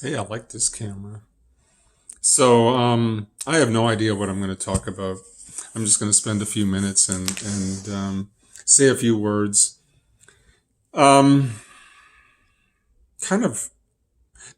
Hey, I like this camera. So I have no idea what I'm going to talk about. I'm just going to spend a few minutes and say a few words. Um, Kind of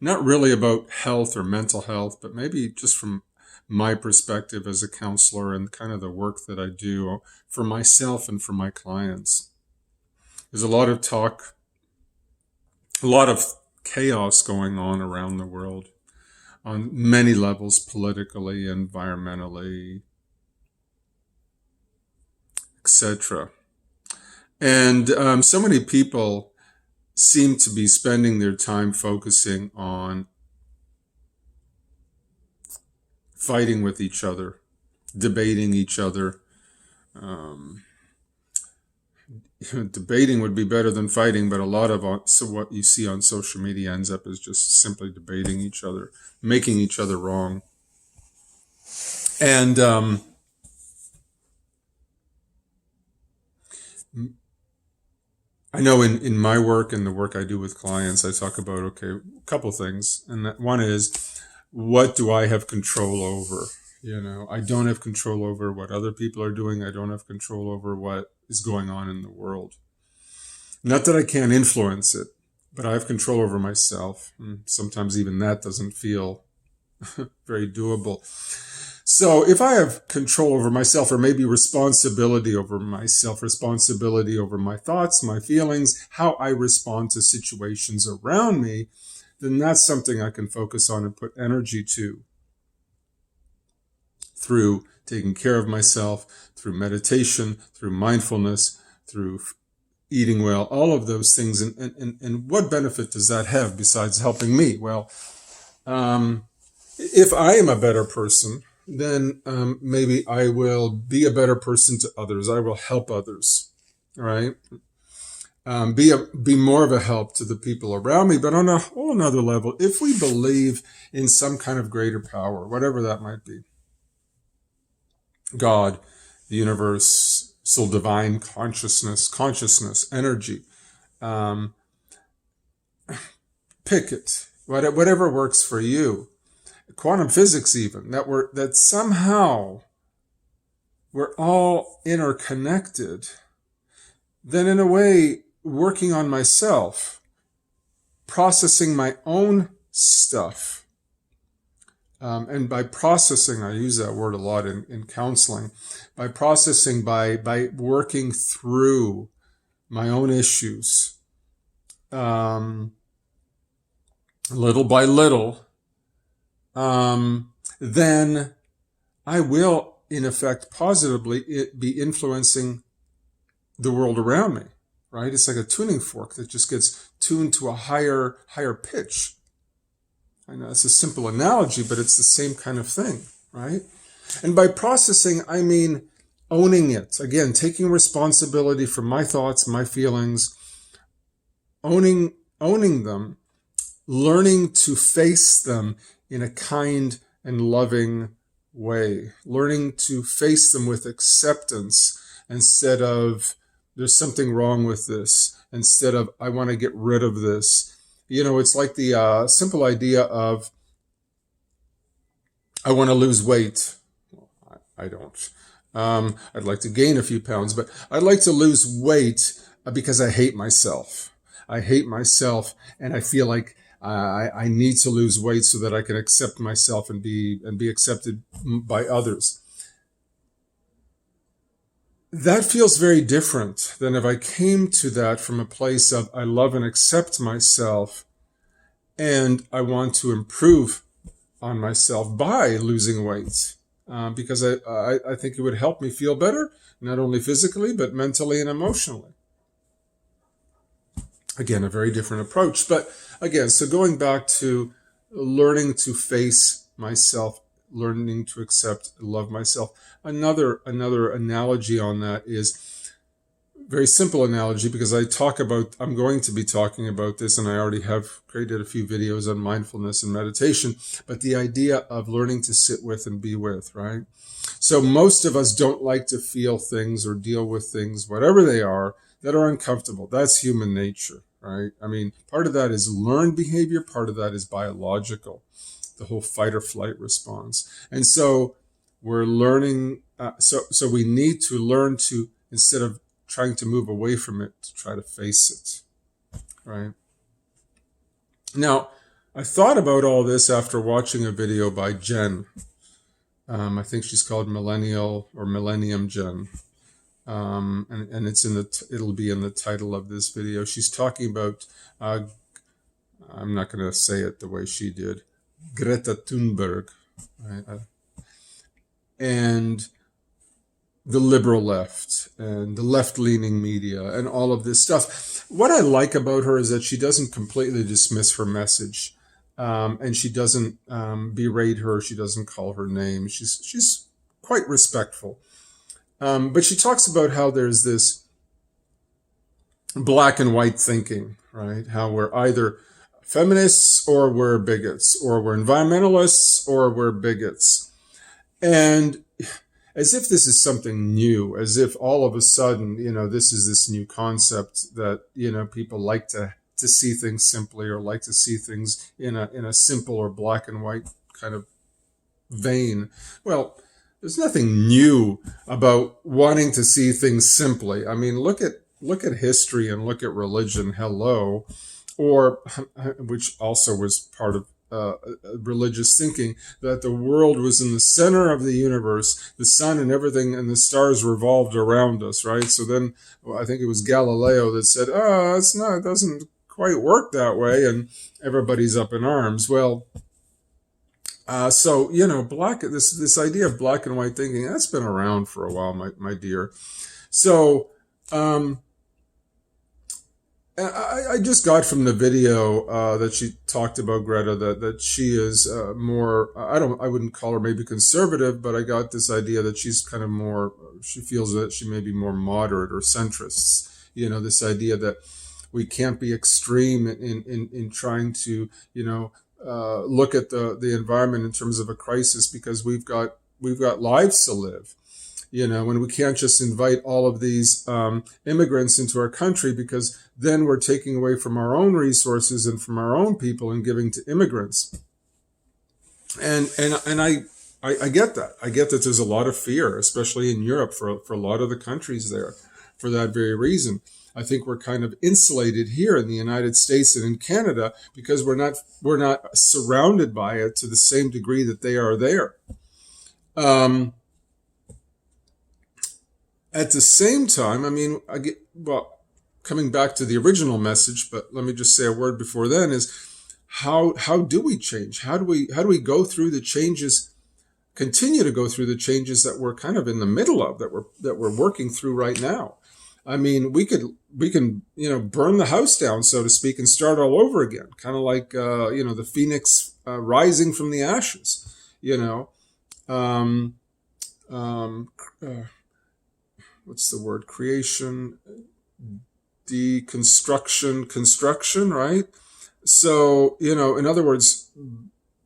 not really about health or mental health, but maybe just from my perspective as a counselor and kind of the work that I do for myself and for my clients. There's a lot of talk, a lot of chaos going on around the world on many levels, politically, environmentally, etc. And so many people seem to be spending their time focusing on fighting with each other, debating each other. Um, Debating would be better than fighting, but a lot of so what you see on social media ends up as just simply debating each other, making each other wrong. And I know in my work and the work I do with clients, I talk about, okay, a couple things. And that one is, what do I have control over? I don't have control over what other people are doing. I don't have control over what is going on in the world. Not that I can't influence it, but I have control over myself. And sometimes even that doesn't feel very doable. So if I have control over myself, or maybe responsibility over myself, responsibility over my thoughts, my feelings, how I respond to situations around me, then that's something I can focus on and put energy to through taking care of myself, through meditation, through mindfulness, through eating well, all of those things. And what benefit does that have besides helping me? Well, if I am a better person, then maybe I will be a better person to others. I will help others, right? Be more of a help to the people around me. But on a whole another level, if we believe in some kind of greater power, whatever that might be, God, the universe, soul, divine consciousness, energy, um, pick it, whatever works for you. Quantum physics, even that somehow we're all interconnected. Then, in a way, working on myself, processing my own stuff. And by processing, I use that word a lot in counseling, by processing, by working through my own issues, little by little, then I will, in effect, positively be influencing the world around me, right? It's like a tuning fork that just gets tuned to a higher pitch. I know it's a simple analogy, but it's the same kind of thing, right? And by processing, I mean owning it. Again, taking responsibility for my thoughts, my feelings, owning them, learning to face them in a kind and loving way, learning to face them with acceptance instead of there's something wrong with this, instead of I want to get rid of this. It's like the simple idea of I want to lose weight. Well, I don't. I'd like to gain a few pounds, but I'd like to lose weight because I hate myself. I hate myself, and I feel like I need to lose weight so that I can accept myself and be accepted by others. That feels very different than if I came to that from a place of I love and accept myself, and I want to improve on myself by losing weight. Because I think it would help me feel better, not only physically, but mentally and emotionally. Again, a very different approach. But again, so going back to learning to face myself, learning to accept, love myself. Another analogy on that is very simple analogy, because I'm going to be talking about this, and I already have created a few videos on mindfulness and meditation, but the idea of learning to sit with and be with, right? So most of us don't like to feel things or deal with things, whatever they are, that are uncomfortable. That's human nature. right? I mean, part of that is learned behavior, part of that is biological, the whole fight or flight response. And so we're learning, so we need to learn to, instead of trying to move away from it, to try to face it, right? Now, I thought about all this after watching a video by Jen. I think she's called Millennial or Millennium Gen. And it's it'll be in the title of this video. She's talking about, I'm not going to say it the way she did, Greta Thunberg, right? And the liberal left and the left-leaning media and all of this stuff. What I like about her is that she doesn't completely dismiss her message, and she doesn't berate her. She doesn't call her name. She's quite respectful. But she talks about how there's this black and white thinking, right? How we're either feminists or we're bigots, or we're environmentalists or we're bigots. And as if this is something new, as if all of a sudden, this is this new concept that, people like to see things simply, or like to see things in a simple or black and white kind of vein. Well, there's nothing new about wanting to see things simply. I mean, look at history and look at religion. Hello, or which also was part of religious thinking, that the world was in the center of the universe, the sun and everything and the stars revolved around us, right? So then I think it was Galileo that said, it doesn't quite work that way, and everybody's up in arms. Well, so this idea of black and white thinking, that's been around for a while, my dear. So I just got from the video that she talked about Greta that she is more, I wouldn't call her maybe conservative, but I got this idea that she's kind of more, she feels that she may be more moderate or centrists. This idea that we can't be extreme in trying to look at the environment in terms of a crisis, because we've got lives to live. When we can't just invite all of these immigrants into our country, because then we're taking away from our own resources and from our own people and giving to immigrants. And I get that. I get that there's a lot of fear, especially in Europe, for a lot of the countries there, for that very reason. I think we're kind of insulated here in the United States and in Canada because we're not surrounded by it to the same degree that they are there. At the same time, I mean, coming back to the original message, but let me just say a word before then, is how do we change? How do we go through the changes, continue to go through the changes that we're kind of in the middle of, that we're working through right now? I mean, we can burn the house down, so to speak, and start all over again, kind of like the phoenix rising from the ashes. What's the word? Creation, deconstruction, construction, right? So, in other words,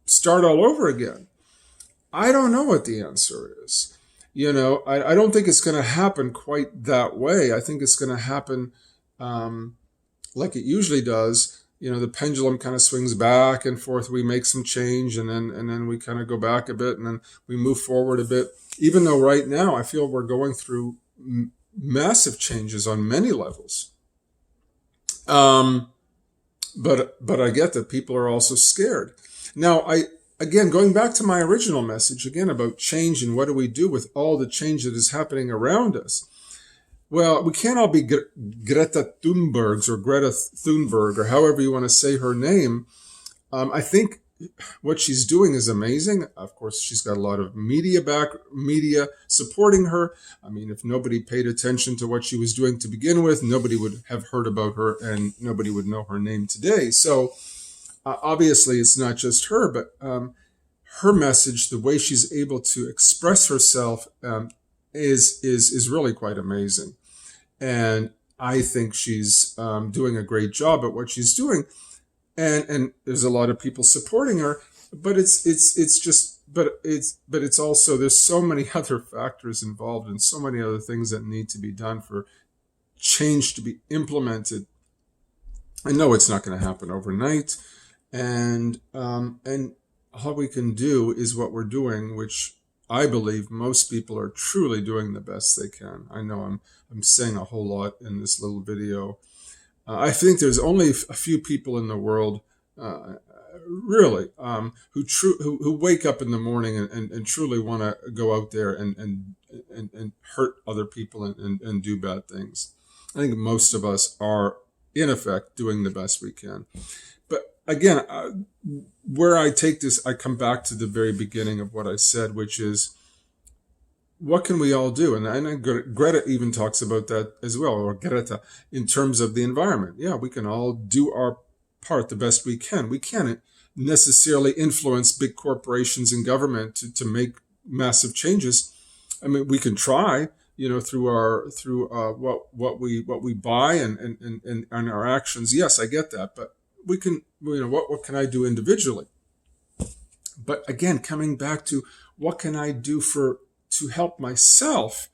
start all over again. I don't know what the answer is. I don't think it's going to happen quite that way. I think it's going to happen like it usually does. The pendulum kind of swings back and forth. We make some change, and then we kind of go back a bit, and then we move forward a bit. Even though right now I feel we're going through massive changes on many levels. But I get that people are also scared. Now, again, going back to my original message, again, about change and what do we do with all the change that is happening around us? Well, we can't all be Greta Thunbergs or Greta Thunberg, or however you want to say her name. I think what she's doing is amazing. Of course, she's got a lot of media supporting her. I mean, if nobody paid attention to what she was doing to begin with, nobody would have heard about her and nobody would know her name today. So obviously, it's not just her, but her message, the way she's able to express herself, is really quite amazing. And I think she's doing a great job at what she's doing. And there's a lot of people supporting her, but it's also, there's so many other factors involved and so many other things that need to be done for change to be implemented I know it's not going to happen overnight, and all we can do is what we're doing, which I believe most people are truly doing the best they can. I know I'm saying a whole lot in this little video. I think there's only a few people in the world, really, who wake up in the morning and truly want to go out there and hurt other people and do bad things. I think most of us are, in effect, doing the best we can. But again, where I take this, I come back to the very beginning of what I said, which is, what can we all do? And Greta even talks about that as well, or Greta, in terms of the environment. Yeah, we can all do our part the best we can. We can't necessarily influence big corporations and government to make massive changes. I mean, we can try, through what we buy and our actions. Yes, I get that, but we can, what can I do individually? But again, coming back to what can I do to help myself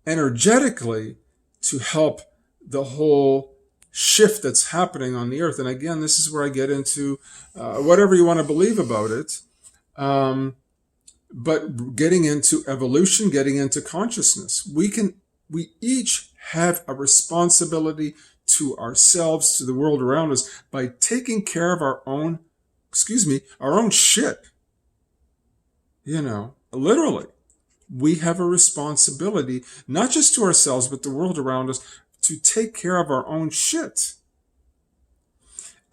energetically, to help the whole shift that's happening on the earth. And again, this is where I get into whatever you want to believe about it, but getting into evolution, getting into consciousness. We each have a responsibility to ourselves, to the world around us, by taking care of our own shit. Literally. We have a responsibility, not just to ourselves, but the world around us, to take care of our own shit.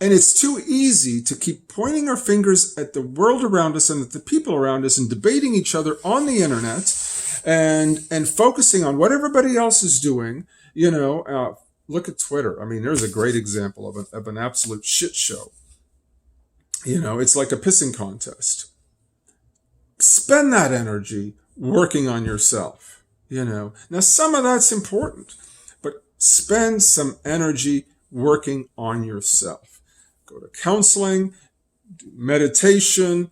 And it's too easy to keep pointing our fingers at the world around us and at the people around us and debating each other on the internet and focusing on what everybody else is doing. Look at Twitter. I mean, there's a great example of an absolute shit show. It's like a pissing contest. Spend that energy working on yourself. Now some of that's important, but spend some energy working on yourself. Go to counseling, do meditation,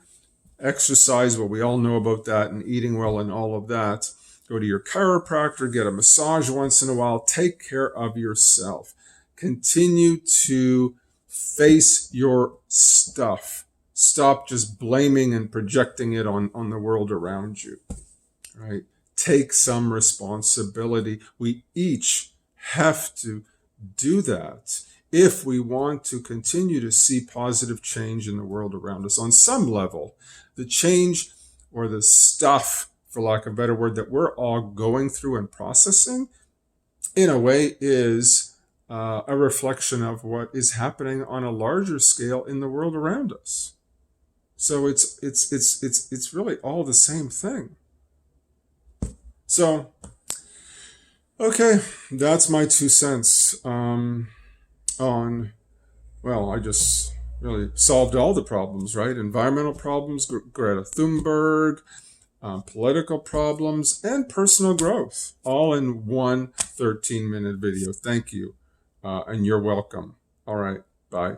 exercise. Well, we all know about that, and eating well and all of that. Go to your chiropractor, get a massage once in a while. Take care of yourself. Continue to face your stuff. Stop just blaming and projecting it on the world around you. Right? Take some responsibility. We each have to do that if we want to continue to see positive change in the world around us. On some level, the change or the stuff, for lack of a better word, that we're all going through and processing, in a way, is a reflection of what is happening on a larger scale in the world around us. So it's really all the same thing. So, okay, that's my 2 cents on, I just really solved all the problems, right? Environmental problems, Greta Thunberg, political problems, and personal growth, all in one 13-minute video. Thank you, and you're welcome. All right, bye.